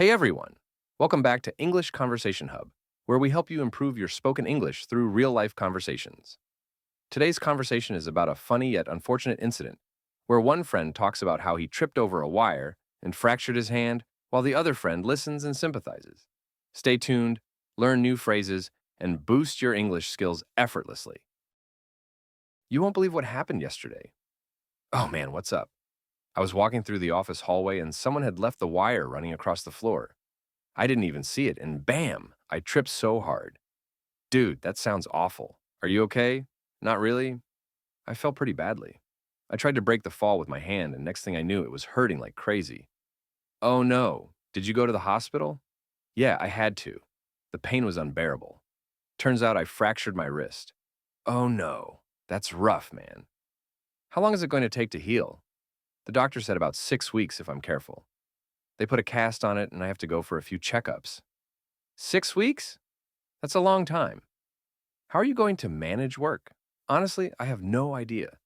Hey everyone! Welcome back to English Conversation Hub, where we help you improve your spoken English through real life conversations. Today's conversation is about a funny yet unfortunate incident where one friend talks about how he tripped over a wire and fractured his hand, while the other friend listens and sympathizes. Stay tuned, learn new phrases, and boost your English skills effortlessly. You won't believe what happened yesterday. Oh man, what's up? I was walking through the office hallway and someone had left the wire running across the floor. I didn't even see it, and bam! I tripped so hard. Dude, that sounds awful. Are you okay? Not really? I fell pretty badly. I tried to break the fall with my hand, and next thing I knew, it was hurting like crazy. Oh no. Did you go to the hospital? Yeah, I had to. The pain was unbearable. Turns out I fractured my wrist. Oh no. That's rough, man. How long is it going to take to heal? The doctor said about 6 weeks if I'm careful. They put a cast on it, and I have to go for a few checkups. 6 weeks? That's a long time. How are you going to manage work? Honestly, I have no idea.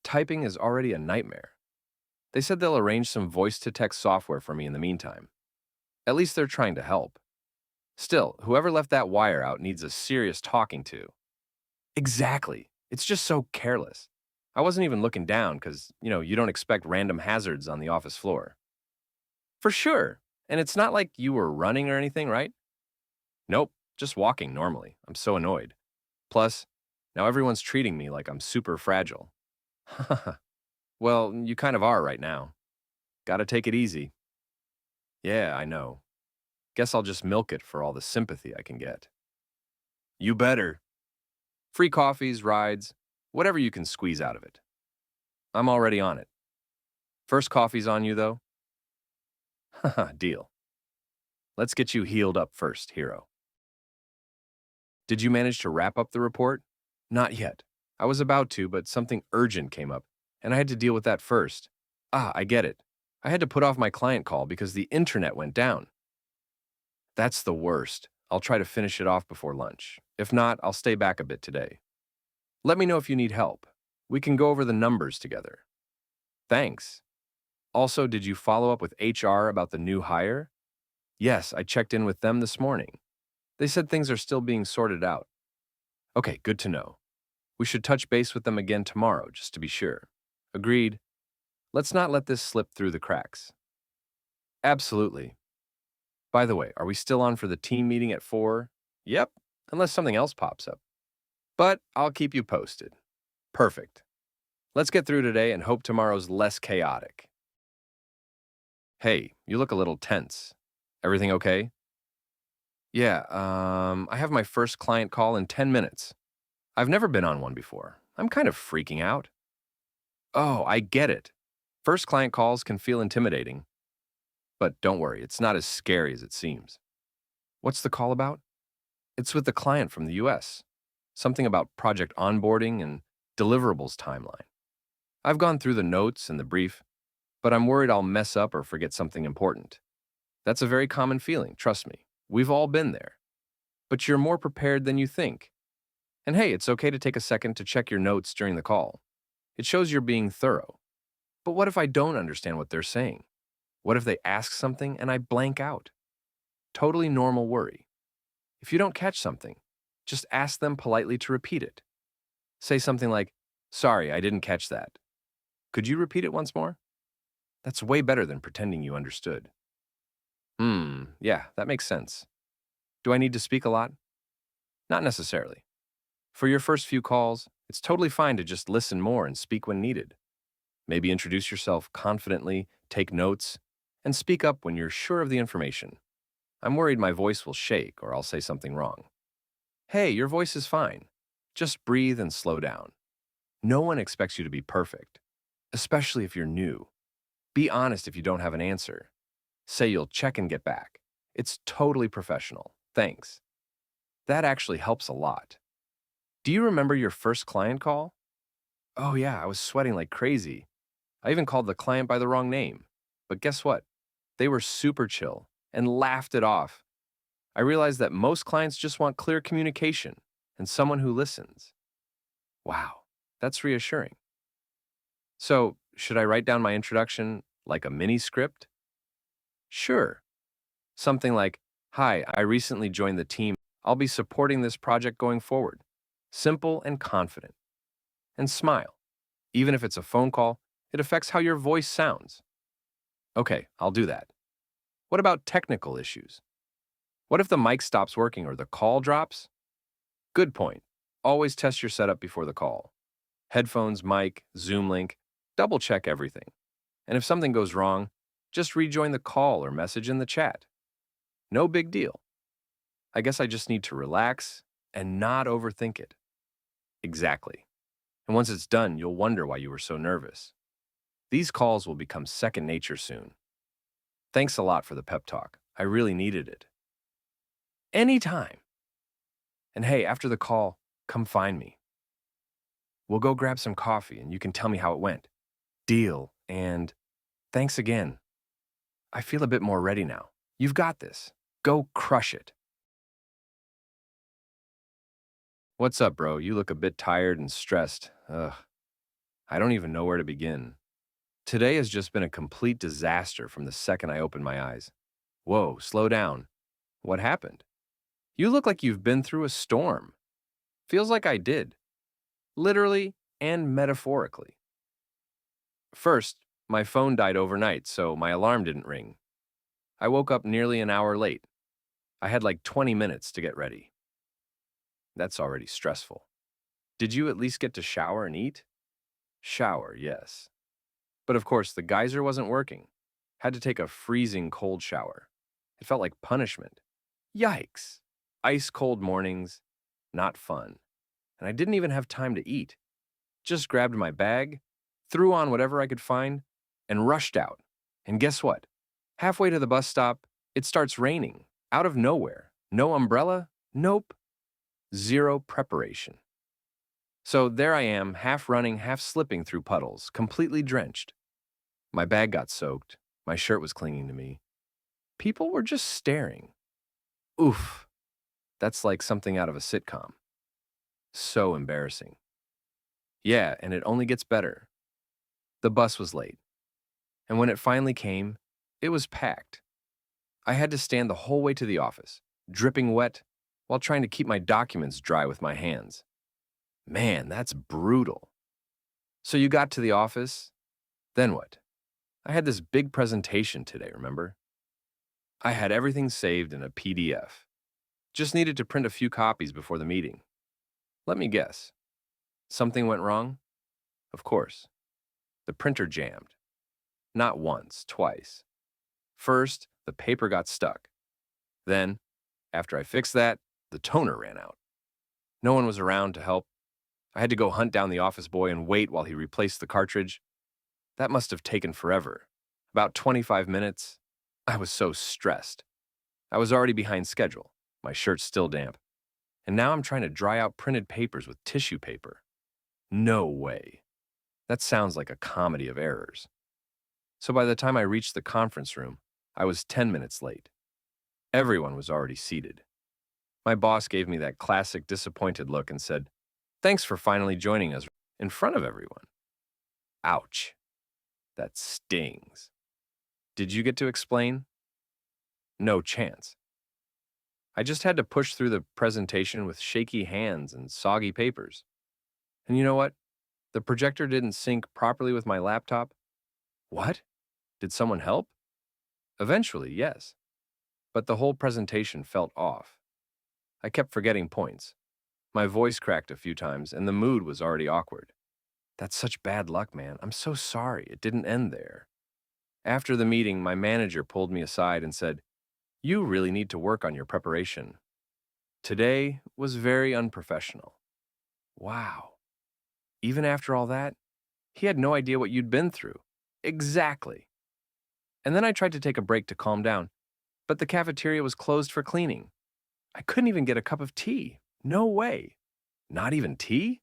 Typing is already a nightmare. They said they'll arrange some voice to text software for me in the meantime. At least they're trying to help. Still, whoever left that wire out needs a serious talking to. Exactly. It's just so careless. I wasn't even looking down because, you don't expect random hazards on the office floor. For sure. And it's not like you were running or anything, right? Nope, just walking normally. I'm so annoyed. Plus, now everyone's treating me like I'm super fragile. Well, you kind of are right now. Gotta take it easy. Yeah, I know. Guess I'll just milk it for all the sympathy I can get. You better. Free coffees, rides, whatever you can squeeze out of it. I'm already on it. First coffee's on you, though? Haha, deal. Let's get you healed up first, hero. Did you manage to wrap up the report? Not yet. I was about to, but something urgent came up, and I had to deal with that first. Ah, I get it. I had to put off my client call because the internet went down. That's the worst. I'll try to finish it off before lunch. If not, I'll stay back a bit today. Let me know if you need help. We can go over the numbers together. Thanks. Also, did you follow up with HR about the new hire? Yes, I checked in with them this morning. They said things are still being sorted out. Okay, good to know. We should touch base with them again tomorrow, just to be sure. Agreed. Let's not let this slip through the cracks. Absolutely. By the way, are we still on for the team meeting at 4? Yep, unless something else pops up. But I'll keep you posted. Perfect. Let's get through today and hope tomorrow's less chaotic. Hey, you look a little tense. Everything okay? Yeah, I have my first client call in 10 minutes. I've never been on one before. I'm kind of freaking out. Oh, I get it. First client calls can feel intimidating, but don't worry, it's not as scary as it seems. What's the call about? It's with the client from the US. Something about project onboarding and deliverables timeline. I've gone through the notes and the brief, but I'm worried I'll mess up or forget something important. That's a very common feeling, trust me. We've all been there. But you're more prepared than you think. And hey, it's okay to take a second to check your notes during the call. It shows you're being thorough. But what if I don't understand what they're saying? What if they ask something and I blank out? Totally normal worry. If you don't catch something, just ask them politely to repeat it. Say something like, "Sorry, I didn't catch that. Could you repeat it once more?" That's way better than pretending you understood. Yeah, that makes sense. Do I need to speak a lot? Not necessarily. For your first few calls, it's totally fine to just listen more and speak when needed. Maybe introduce yourself confidently, take notes, and speak up when you're sure of the information. I'm worried my voice will shake or I'll say something wrong. Hey, your voice is fine. Just breathe and slow down. No one expects you to be perfect, especially if you're new. Be honest if you don't have an answer. Say you'll check and get back. It's totally professional. Thanks. That actually helps a lot. Do you remember your first client call? Oh yeah, I was sweating like crazy. I even called the client by the wrong name. But guess what? They were super chill and laughed it off. I realized that most clients just want clear communication and someone who listens. Wow, that's reassuring. So, should I write down my introduction like a mini script? Sure. Something like, "Hi, I recently joined the team. I'll be supporting this project going forward." Simple and confident. And smile. Even if it's a phone call, it affects how your voice sounds. Okay, I'll do that. What about technical issues? What if the mic stops working or the call drops? Good point. Always test your setup before the call. Headphones, mic, Zoom link, double check everything. And if something goes wrong, just rejoin the call or message in the chat. No big deal. I guess I just need to relax and not overthink it. Exactly. And once it's done, you'll wonder why you were so nervous. These calls will become second nature soon. Thanks a lot for the pep talk. I really needed it. Anytime. And hey, after the call, come find me. We'll go grab some coffee and you can tell me how it went. Deal. And thanks again. I feel a bit more ready now. You've got this. Go crush it. What's up, bro? You look a bit tired and stressed. Ugh, I don't even know where to begin. Today has just been a complete disaster from the second I opened my eyes. Whoa, slow down. What happened? You look like you've been through a storm. Feels like I did. Literally and metaphorically. First, my phone died overnight, so my alarm didn't ring. I woke up nearly an hour late. I had like 20 minutes to get ready. That's already stressful. Did you at least get to shower and eat? Shower, yes. But of course, the geyser wasn't working. Had to take a freezing cold shower. It felt like punishment. Yikes. Ice cold mornings, not fun. And I didn't even have time to eat. Just grabbed my bag, threw on whatever I could find, and rushed out. And guess what? Halfway to the bus stop, it starts raining. Out of nowhere. No umbrella? Nope. Zero preparation. So there I am, half running, half slipping through puddles, completely drenched. My bag got soaked. My shirt was clinging to me. People were just staring. Oof. That's like something out of a sitcom. So embarrassing. Yeah, and it only gets better. The bus was late. And when it finally came, it was packed. I had to stand the whole way to the office, dripping wet, while trying to keep my documents dry with my hands. Man, that's brutal. So you got to the office? Then what? I had this big presentation today, remember? I had everything saved in a PDF. Just needed to print a few copies before the meeting. Let me guess. Something went wrong? Of course. The printer jammed. Not once, twice. First, the paper got stuck. Then, after I fixed that, the toner ran out. No one was around to help. I had to go hunt down the office boy and wait while he replaced the cartridge. That must have taken forever. About 25 minutes. I was so stressed. I was already behind schedule. My shirt's still damp. And now I'm trying to dry out printed papers with tissue paper. No way. That sounds like a comedy of errors. So by the time I reached the conference room, I was 10 minutes late. Everyone was already seated. My boss gave me that classic disappointed look and said, "Thanks for finally joining us," in front of everyone. Ouch. That stings. Did you get to explain? No chance. I just had to push through the presentation with shaky hands and soggy papers. And you know what? The projector didn't sync properly with my laptop. What? Did someone help? Eventually, yes. But the whole presentation felt off. I kept forgetting points. My voice cracked a few times, and the mood was already awkward. That's such bad luck, man. I'm so sorry it didn't end there. After the meeting, my manager pulled me aside and said, "You really need to work on your preparation." Today was very unprofessional. Wow. Even after all that, he had no idea what you'd been through. Exactly. And then I tried to take a break to calm down, but the cafeteria was closed for cleaning. I couldn't even get a cup of tea. No way. Not even tea?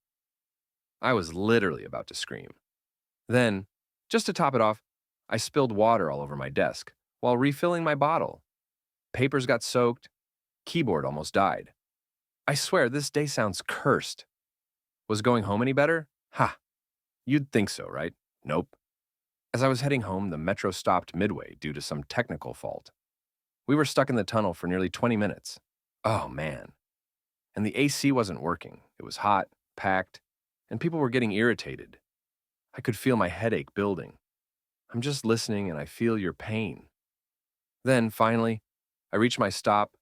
I was literally about to scream. Then, just to top it off, I spilled water all over my desk while refilling my bottle. Papers got soaked. Keyboard almost died. I swear, this day sounds cursed. Was going home any better? Ha! You'd think so, right? Nope. As I was heading home, the metro stopped midway due to some technical fault. We were stuck in the tunnel for nearly 20 minutes. Oh, man. And the AC wasn't working. It was hot, packed, and people were getting irritated. I could feel my headache building. I'm just listening and I feel your pain. Then, finally, I reach my stop,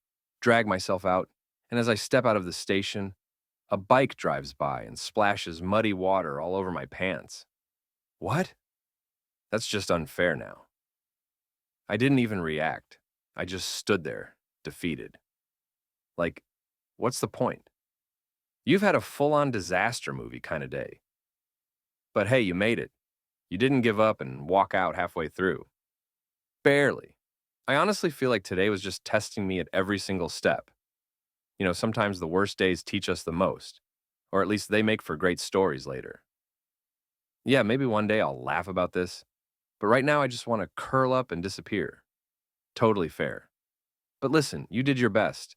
drag myself out, and as I step out of the station, a bike drives by and splashes muddy water all over my pants. What? That's just unfair now. I didn't even react. I just stood there, defeated. Like, what's the point? You've had a full-on disaster movie kind of day. But hey, you made it. You didn't give up and walk out halfway through. Barely. I honestly feel like today was just testing me at every single step. Sometimes the worst days teach us the most, or at least they make for great stories later. Yeah, maybe one day I'll laugh about this, but right now I just want to curl up and disappear. Totally fair. But listen, you did your best.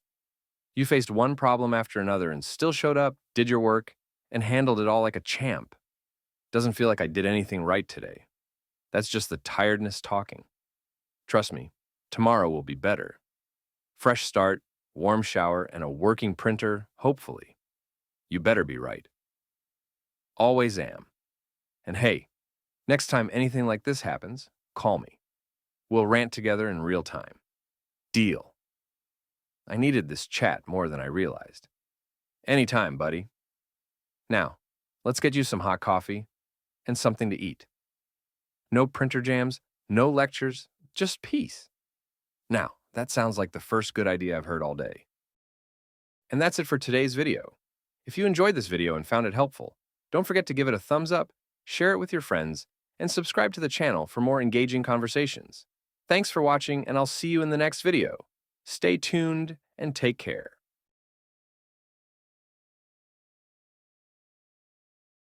You faced one problem after another and still showed up, did your work, and handled it all like a champ. Doesn't feel like I did anything right today. That's just the tiredness talking. Trust me, tomorrow will be better. Fresh start, warm shower, and a working printer, hopefully. You better be right. Always am. And hey, next time anything like this happens, call me. We'll rant together in real time. Deal. I needed this chat more than I realized. Anytime, buddy. Now, let's get you some hot coffee and something to eat. No printer jams, no lectures, just peace. Now, that sounds like the first good idea I've heard all day. And that's it for today's video. If you enjoyed this video and found it helpful, don't forget to give it a thumbs up, share it with your friends, and subscribe to the channel for more engaging conversations. Thanks for watching, and I'll see you in the next video. Stay tuned and take care.